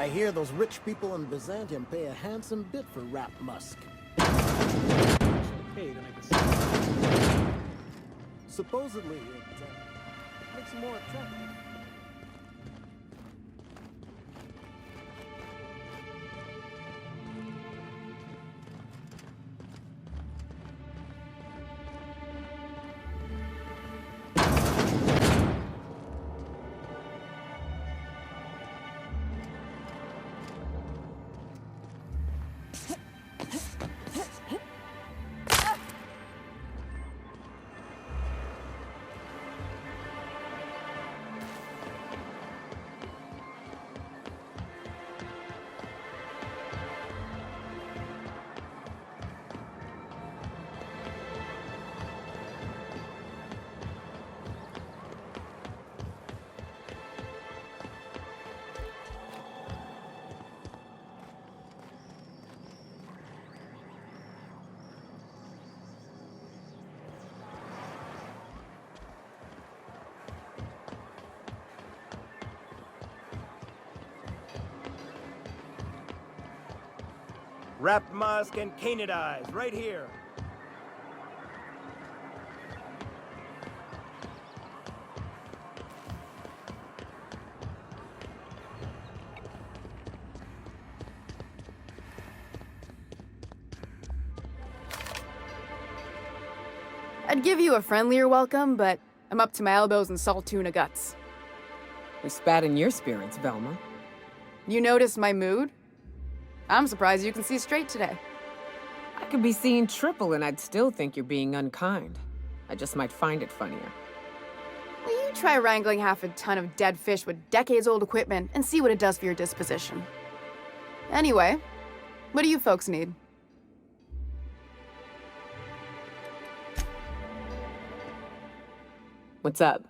I hear those rich people in Byzantium pay a handsome bit for Rap Musk. Hey, to make this. Supposedly, it makes him more attractive. Wrapped Musk and Canaanites, right here. I'd give you a friendlier welcome, but I'm up to my elbows in salt tuna guts. We spat in your spirits, Velma. You noticed my mood? I'm surprised you can see straight today. I could be seeing triple and I'd still think you're being unkind. I just might find it funnier. Will you try wrangling half a ton of dead fish with decades-old equipment and see what it does for your disposition? Anyway, what do you folks need? What's up?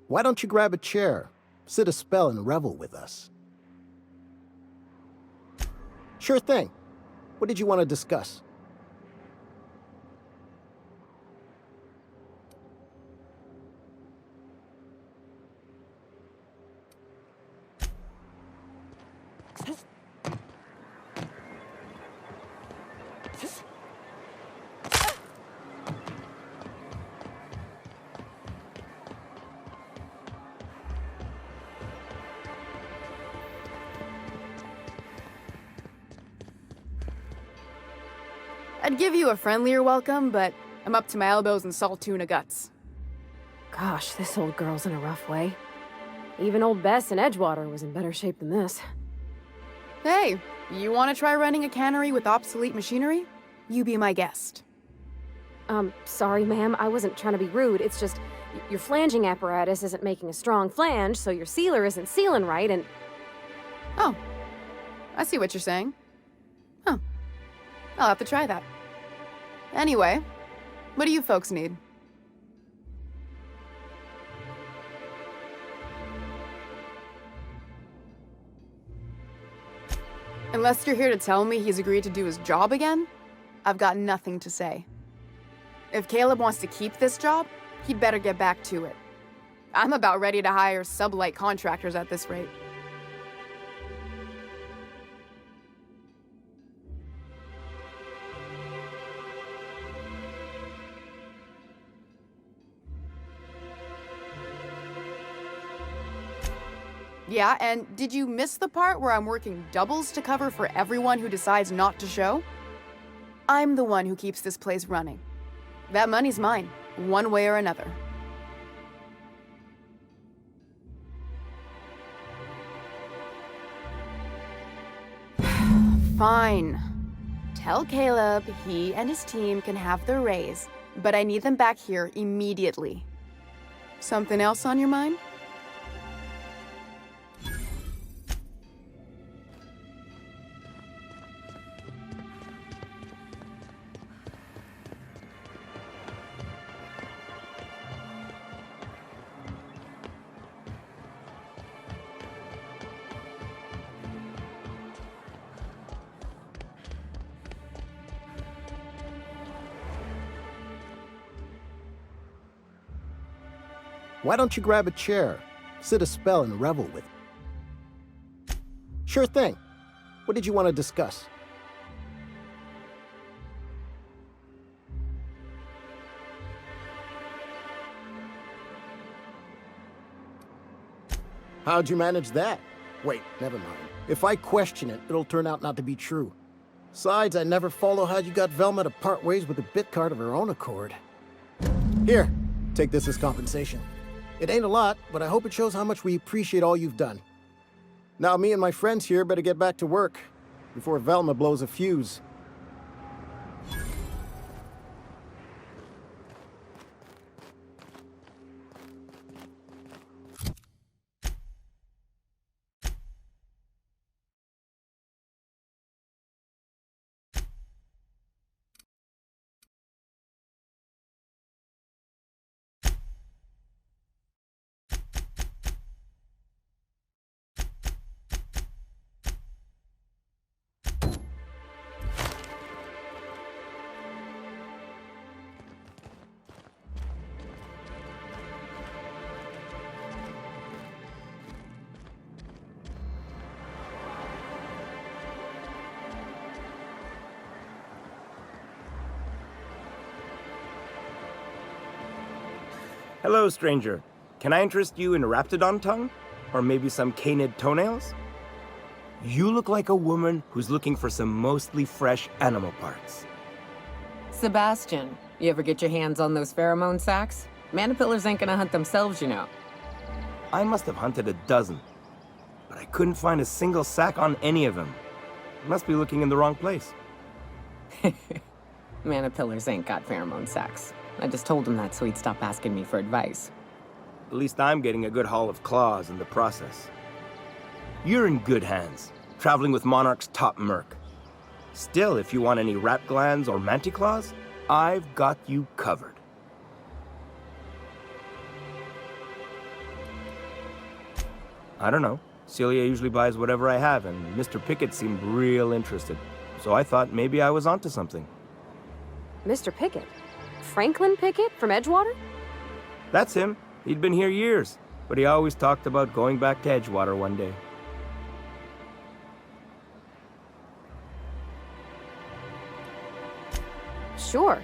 Why don't you grab a chair, sit a spell, and revel with us? Sure thing. What did you want to discuss? I'd give you a friendlier welcome, but I'm up to my elbows in salt tuna guts. Gosh, this old girl's in a rough way. Even old Bess in Edgewater was in better shape than this. Hey, you want to try running a cannery with obsolete machinery? You be my guest. Sorry, ma'am. I wasn't trying to be rude. It's just, your flanging apparatus isn't making a strong flange, so your sealer isn't sealing right, and... Oh, I see what you're saying. Huh. I'll have to try that. Anyway, what do you folks need? Unless you're here to tell me he's agreed to do his job again, I've got nothing to say. If Caleb wants to keep this job, he'd better get back to it. I'm about ready to hire sublight contractors at this rate. Yeah, and did you miss the part where I'm working doubles to cover for everyone who decides not to show? I'm the one who keeps this place running. That money's mine, one way or another. Fine. Tell Caleb he and his team can have their raise, but I need them back here immediately. Something else on your mind? Why don't you grab a chair, sit a spell, and revel with it? Sure thing. What did you want to discuss? How'd you manage that? Wait, never mind. If I question it, it'll turn out not to be true. Besides, I never follow how you got Velma to part ways with a bit card of her own accord. Here, take this as compensation. It ain't a lot, but I hope it shows how much we appreciate all you've done. Now me and my friends here better get back to work before Velma blows a fuse. Hello, stranger. Can I interest you in raptidon tongue? Or maybe some canid toenails? You look like a woman who's looking for some mostly fresh animal parts. Sebastian, you ever get your hands on those pheromone sacs? Manipillars ain't gonna hunt themselves, you know. I must have hunted a dozen, but I couldn't find a single sack on any of them. Must be looking in the wrong place. Manipillars ain't got pheromone sacs. I just told him that so he'd stop asking me for advice. At least I'm getting a good haul of claws in the process. You're in good hands, traveling with Monarch's top merc. Still, if you want any rat glands or manticlaws, I've got you covered. I don't know. Celia usually buys whatever I have, and Mr. Pickett seemed real interested. So I thought maybe I was onto something. Mr. Pickett? Franklin Pickett from Edgewater? That's him. He'd been here years, but he always talked about going back to Edgewater one day. Sure.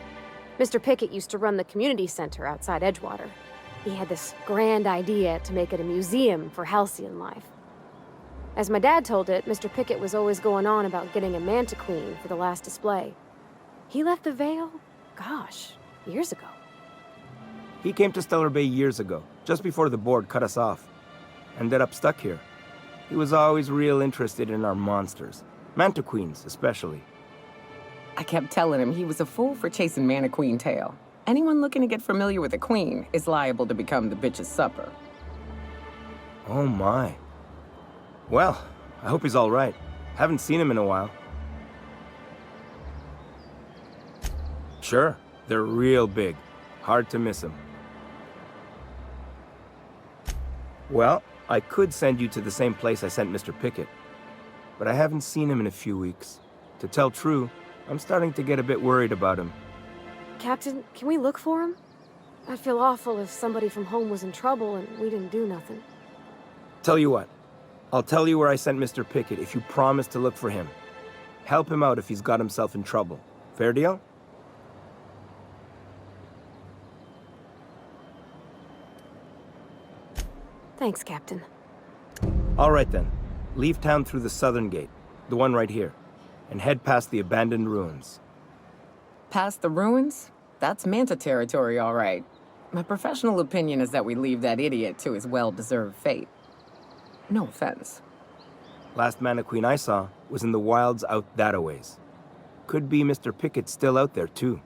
Mr. Pickett used to run the community center outside Edgewater. He had this grand idea to make it a museum for halcyon life. As my dad told it, Mr. Pickett was always going on about getting a manta queen for the last display. He left the Vale, gosh, years ago. He came to Stellar Bay years ago, just before the board cut us off. Ended up stuck here. He was always real interested in our monsters. Mantiqueens, especially. I kept telling him he was a fool for chasing Mantiqueen tail. Anyone looking to get familiar with a queen is liable to become the bitch's supper. Oh my. Well, I hope he's all right. Haven't seen him in a while. Sure, they're real big. Hard to miss them. Well, I could send you to the same place I sent Mr. Pickett. But I haven't seen him in a few weeks. To tell true, I'm starting to get a bit worried about him. Captain, can we look for him? I'd feel awful if somebody from home was in trouble and we didn't do nothing. Tell you what, I'll tell you where I sent Mr. Pickett if you promise to look for him. Help him out if he's got himself in trouble. Fair deal? Thanks, Captain. All right then. Leave town through the southern gate, the one right here, and head past the abandoned ruins. Past the ruins? That's Manta territory, all right. My professional opinion is that we leave that idiot to his well-deserved fate. No offense. Last Mantiqueen I saw was in the wilds out that-a-ways. Could be Mr. Pickett still out there, too.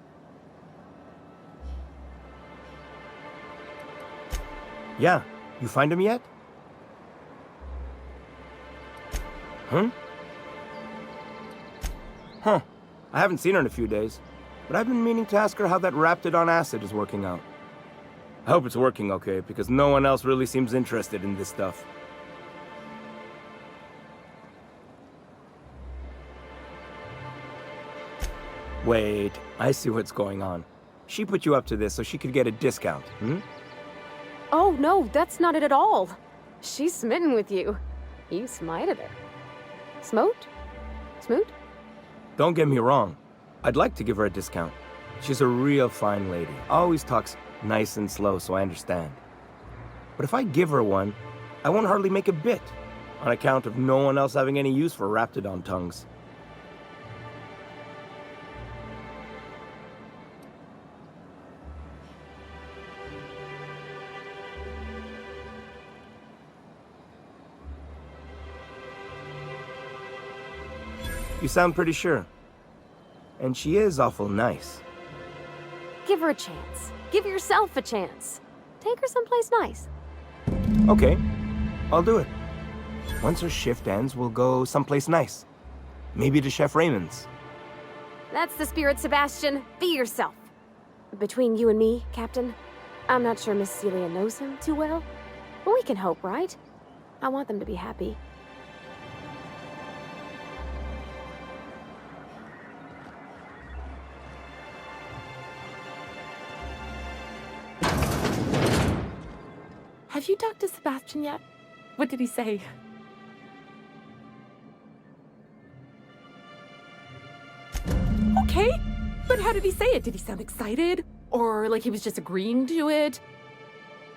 Yeah, you find him yet? Huh? Huh. I haven't seen her in a few days, but I've been meaning to ask her how that Raptidon acid is working out. I hope it's working okay, because no one else really seems interested in this stuff. Wait, I see what's going on. She put you up to this so she could get a discount, hmm? Oh, no, that's not it at all. She's smitten with you. You smited her. Smote? Smoot? Don't get me wrong. I'd like to give her a discount. She's a real fine lady. Always talks nice and slow, so I understand. But if I give her one, I won't hardly make a bit, on account of no one else having any use for Raptidon tongues. You sound pretty sure. And she is awful nice. Give her a chance. Give yourself a chance. Take her someplace nice. Okay, I'll do it. Once her shift ends, we'll go someplace nice. Maybe to Chef Raymond's. That's the spirit, Sebastian. Be yourself. Between you and me, Captain, I'm not sure Miss Celia knows him too well, but we can hope, right? I want them to be happy. Have you talked to Sebastian yet? What did he say? Okay, but how did he say it? Did he sound excited? Or like he was just agreeing to it?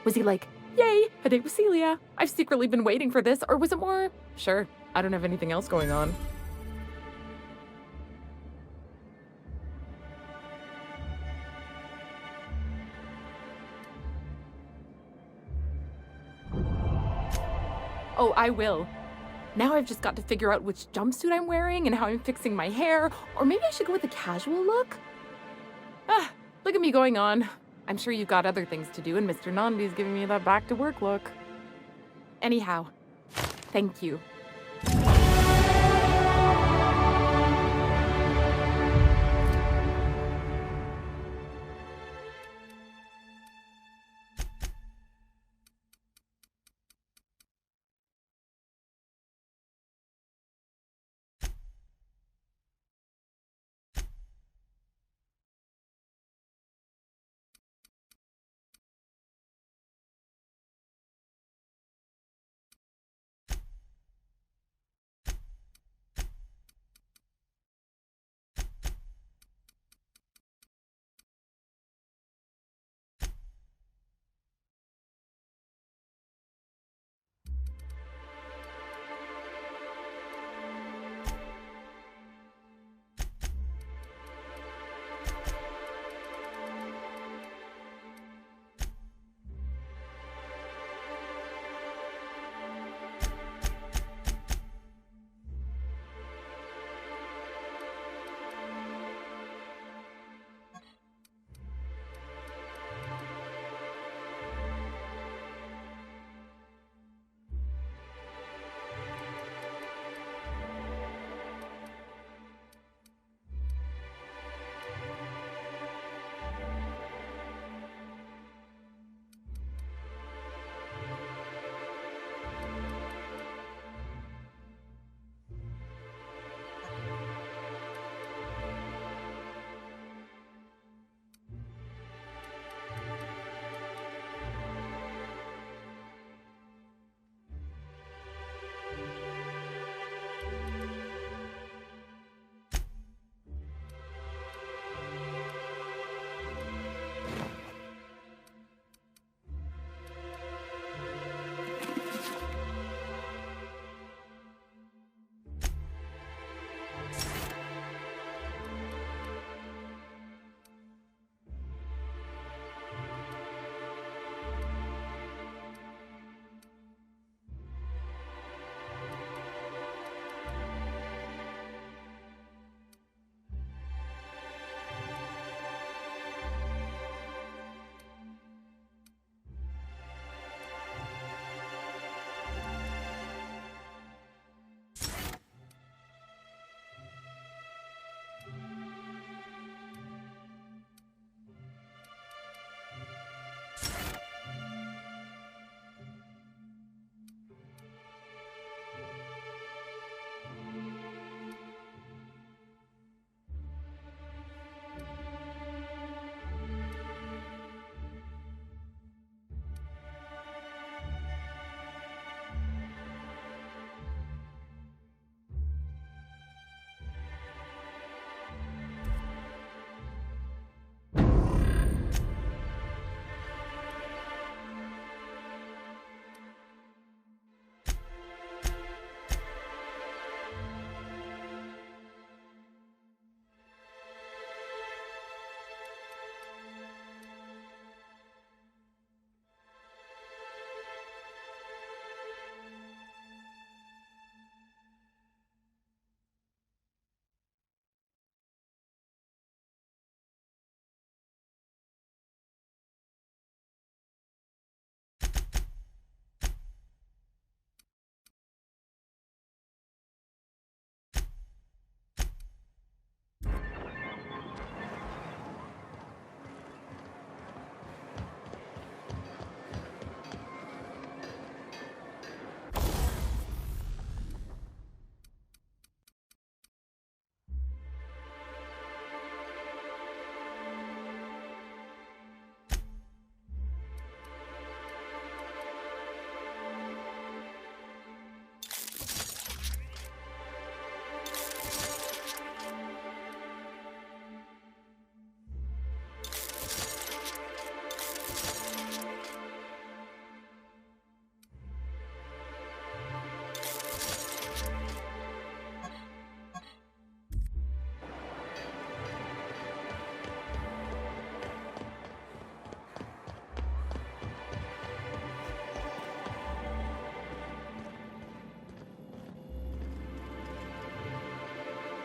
Was he like, yay, a date with Celia. I've secretly been waiting for this. Or was it more, sure, I don't have anything else going on. Oh, I will. Now I've just got to figure out which jumpsuit I'm wearing and how I'm fixing my hair, or maybe I should go with a casual look? Ah, look at me going on. I'm sure you've got other things to do, and Mr. Nandi's giving me that back-to-work look. Anyhow, thank you.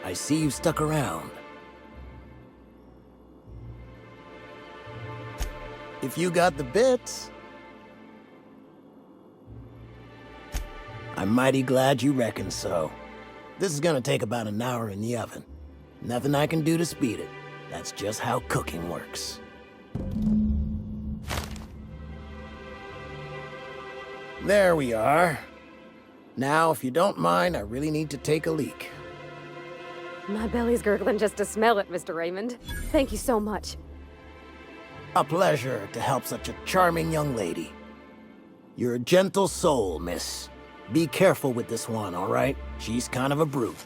I see you've stuck around. If you got the bits, I'm mighty glad you reckon so. This is gonna take about an hour in the oven. Nothing I can do to speed it. That's just how cooking works. There we are. Now, if you don't mind, I really need to take a leak. My belly's gurgling just to smell it, Mr. Raymond. Thank you so much. A pleasure to help such a charming young lady. You're a gentle soul, miss. Be careful with this one, all right? She's kind of a brute.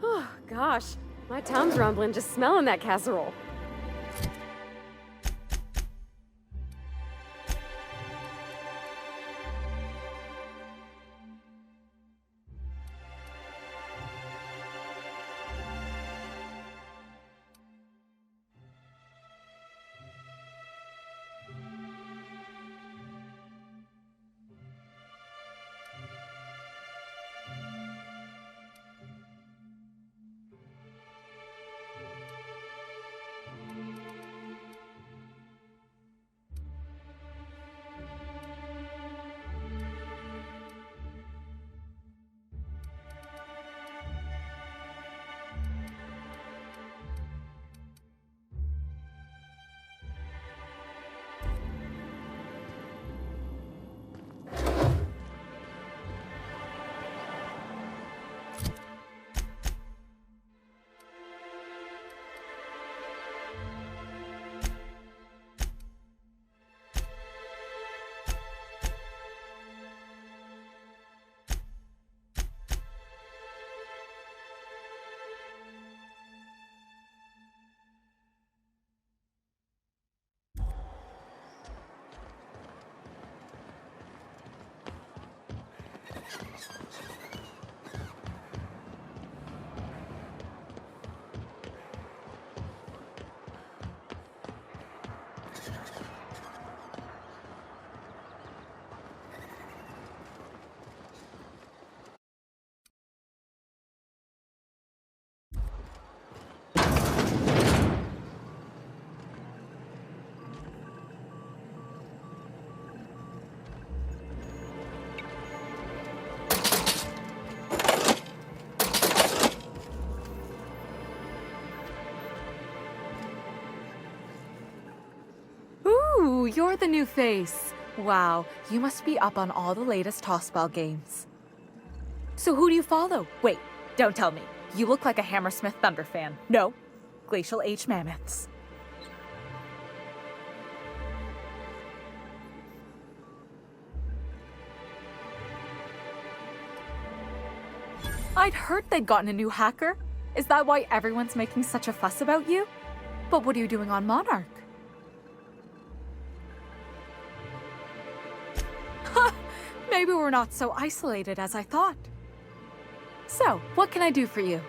Oh, gosh. My tum's rumbling just smelling that casserole. Ooh, you're the new face. Wow, you must be up on all the latest tossball games. So who do you follow? Wait, don't tell me. You look like a Hammersmith Thunder fan. No, Glacial Age Mammoths. I'd heard they'd gotten a new hacker. Is that why everyone's making such a fuss about you? But what are you doing on Monarch? Maybe we're not so isolated as I thought. So, what can I do for you?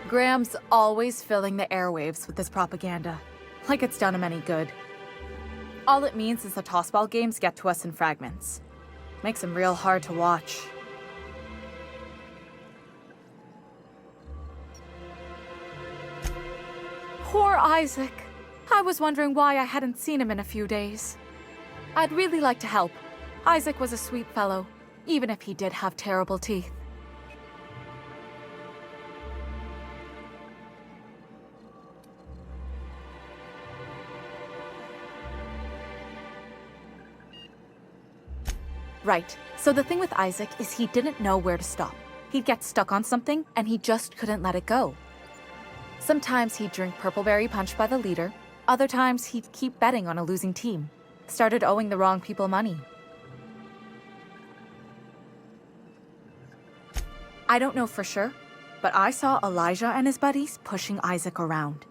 Graham's always filling the airwaves with his propaganda, like it's done him any good. All it means is the tossball games get to us in fragments. Makes them real hard to watch. Poor Isaac. I was wondering why I hadn't seen him in a few days. I'd really like to help. Isaac was a sweet fellow, even if he did have terrible teeth. Right. So the thing with Isaac is he didn't know where to stop. He'd get stuck on something, and he just couldn't let it go. Sometimes he'd drink Purpleberry Punch by the liter. Other times he'd keep betting on a losing team. Started owing the wrong people money. I don't know for sure, but I saw Elijah and his buddies pushing Isaac around.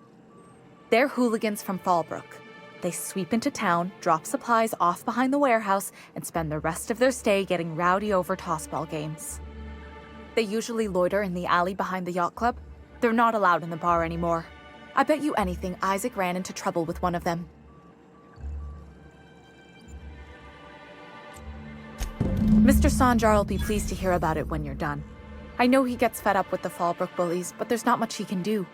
They're hooligans from Fallbrook. They sweep into town, drop supplies off behind the warehouse, and spend the rest of their stay getting rowdy over tossball games. They usually loiter in the alley behind the yacht club. They're not allowed in the bar anymore. I bet you anything Isaac ran into trouble with one of them. Mr. Sanjar will be pleased to hear about it when you're done. I know he gets fed up with the Fallbrook bullies, but there's not much he can do.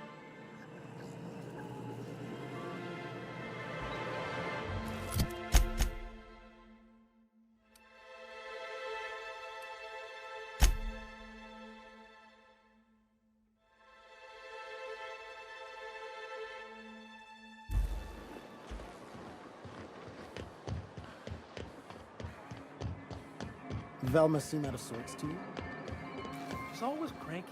Velma seem out of sorts to you? She's always cranky.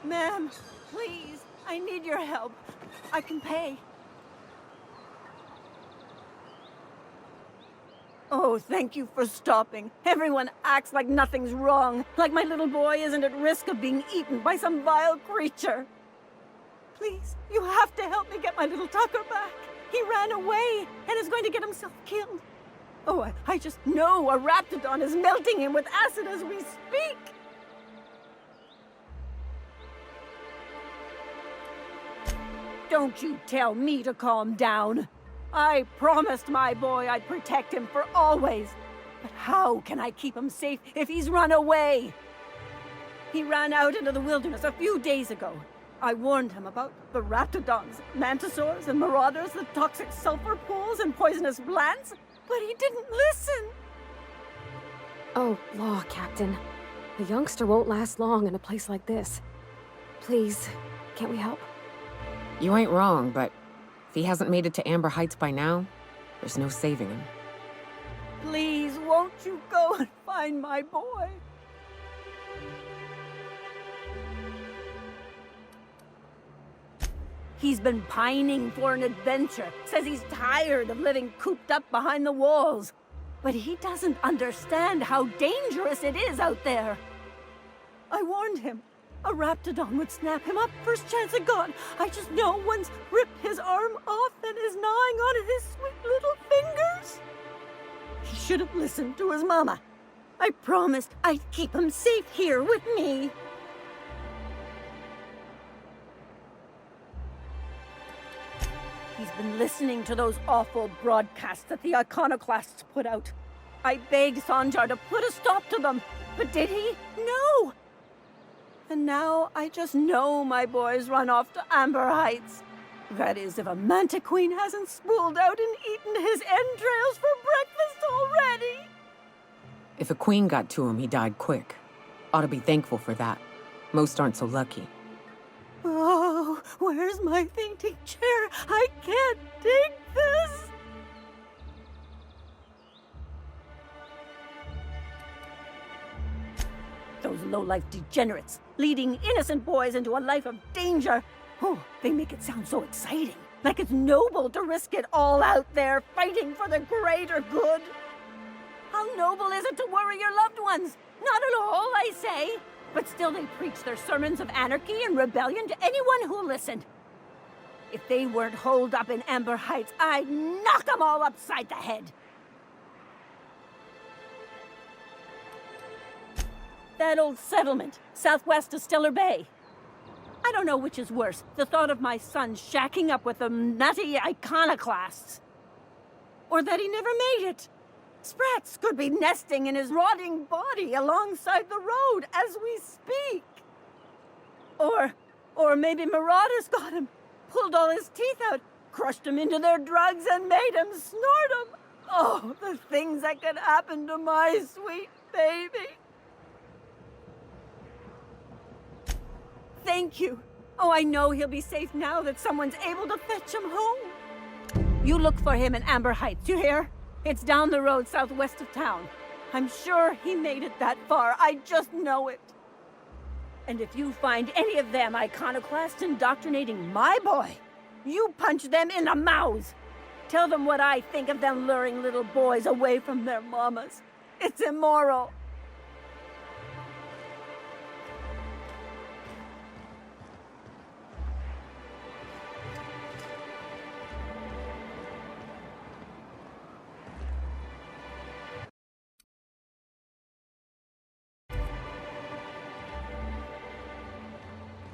Ma'am, please, I need your help. I can pay. Oh, thank you for stopping. Everyone acts like nothing's wrong, like my little boy isn't at risk of being eaten by some vile creature. Please, you have to help me get my little Tucker back. He ran away and is going to get himself killed. Oh, I just know a raptidon is melting him with acid as we speak. Don't you tell me to calm down. I promised my boy I'd protect him for always. But how can I keep him safe if he's run away? He ran out into the wilderness a few days ago. I warned him about the raptidons, mantisaurs, and marauders, the toxic sulfur pools, and poisonous plants, but he didn't listen. Oh, law, Captain. A youngster won't last long in a place like this. Please, can't we help? You ain't wrong, but if he hasn't made it to Amber Heights by now, there's no saving him. Please, won't you go and find my boy? He's been pining for an adventure. Says he's tired of living cooped up behind the walls. But he doesn't understand how dangerous it is out there. I warned him. A raptidon would snap him up first chance it got. I just know one's ripped his arm off and is gnawing on his sweet little fingers. He should have listened to his mama. I promised I'd keep him safe here with me. He's been listening to those awful broadcasts that the iconoclasts put out. I begged Sanjar to put a stop to them, but did he? No! And now I just know my boy's run off to Amber Heights. That is, if a manta queen hasn't spooled out and eaten his entrails for breakfast already. If a queen got to him, he died quick. Ought to be thankful for that. Most aren't so lucky. Oh, where's my fainting chair? I can't take this. Those low-life degenerates, leading innocent boys into a life of danger. Oh, they make it sound so exciting. Like it's noble to risk it all out there, fighting for the greater good. How noble is it to worry your loved ones? Not at all, I say. But still they preach their sermons of anarchy and rebellion to anyone who listened. If they weren't holed up in Amber Heights, I'd knock them all upside the head. That old settlement, southwest of Stellar Bay. I don't know which is worse, the thought of my son shacking up with them nutty iconoclasts. Or that he never made it. Sprats could be nesting in his rotting body alongside the road as we speak. Or maybe marauders got him, pulled all his teeth out, crushed him into their drugs and made him snort them. Oh, the things that could happen to my sweet baby. Thank you. Oh, I know he'll be safe now that someone's able to fetch him home. You look for him in Amber Heights, you hear? It's down the road southwest of town. I'm sure he made it that far. I just know it. And if you find any of them iconoclasts indoctrinating my boy, you punch them in the mouths. Tell them what I think of them luring little boys away from their mamas. It's immoral.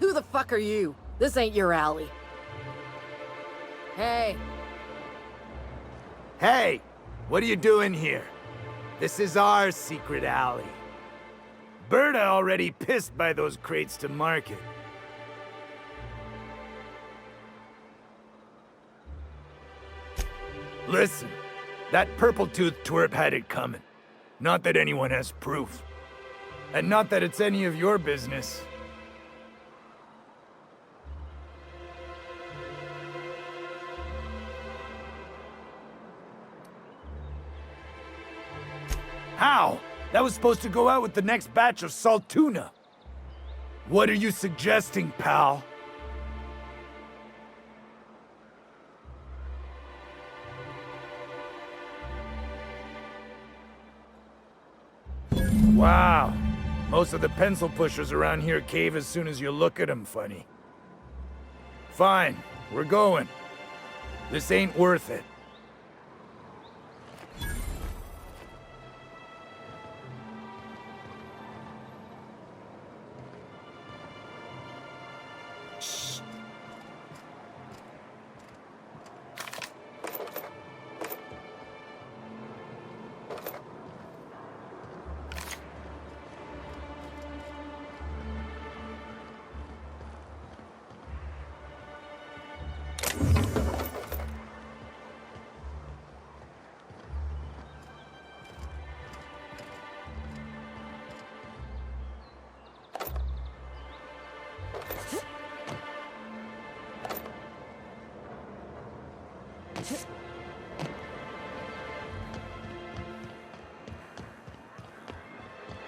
Who the fuck are you? This ain't your alley. Hey. Hey! What are you doing here? This is our secret alley. Berta already pissed by those crates to market. Listen, that purple-toothed twerp had it coming. Not that anyone has proof. And not that it's any of your business. How? That was supposed to go out with the next batch of salt tuna. What are you suggesting, pal? Wow. Most of the pencil pushers around here cave as soon as you look at them funny. Fine, we're going. This ain't worth it.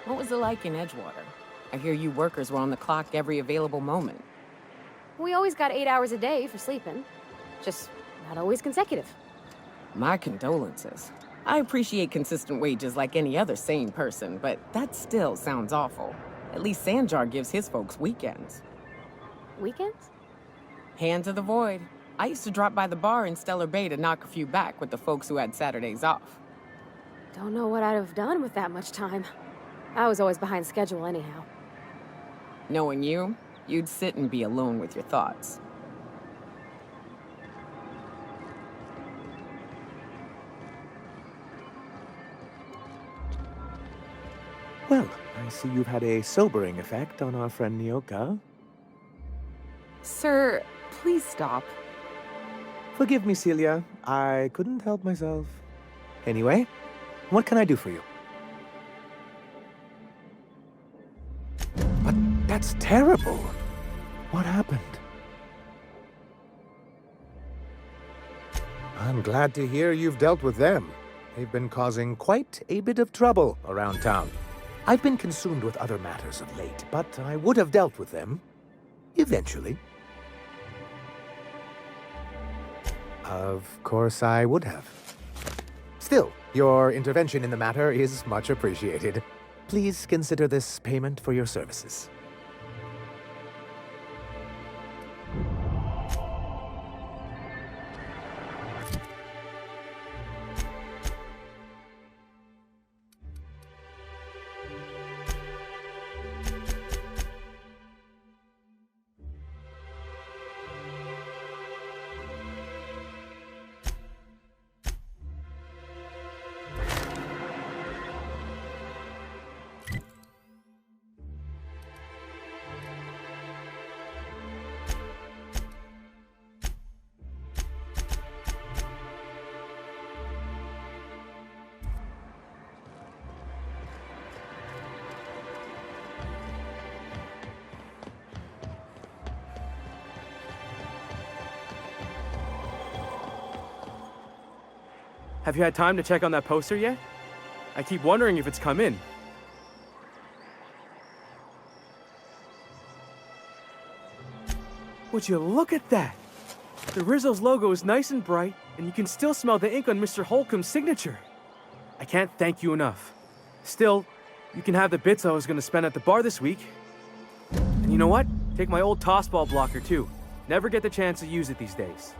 What was it like in Edgewater? I hear you workers were on the clock every available moment. We always got 8 hours a day for sleeping. Just not always consecutive. My condolences. I appreciate consistent wages like any other sane person, but that still sounds awful. At least Sanjar gives his folks weekends. Weekends? Hand to the void. I used to drop by the bar in Stellar Bay to knock a few back with the folks who had Saturdays off. Don't know what I'd have done with that much time. I was always behind schedule anyhow. Knowing you, you'd sit and be alone with your thoughts. Well, I see you've had a sobering effect on our friend Nyoka. Sir, please stop. Forgive me, Celia. I couldn't help myself. Anyway, what can I do for you? But that's terrible. What happened? I'm glad to hear you've dealt with them. They've been causing quite a bit of trouble around town. I've been consumed with other matters of late, but I would have dealt with them. Eventually. Of course I would have. Still, your intervention in the matter is much appreciated. Please consider this payment for your services. Have you had time to check on that poster yet? I keep wondering if it's come in. Would you look at that? The Rizzo's logo is nice and bright, and you can still smell the ink on Mr. Holcomb's signature. I can't thank you enough. Still, you can have the bits I was going to spend at the bar this week. And you know what? Take my old tossball blocker, too. Never get the chance to use it these days.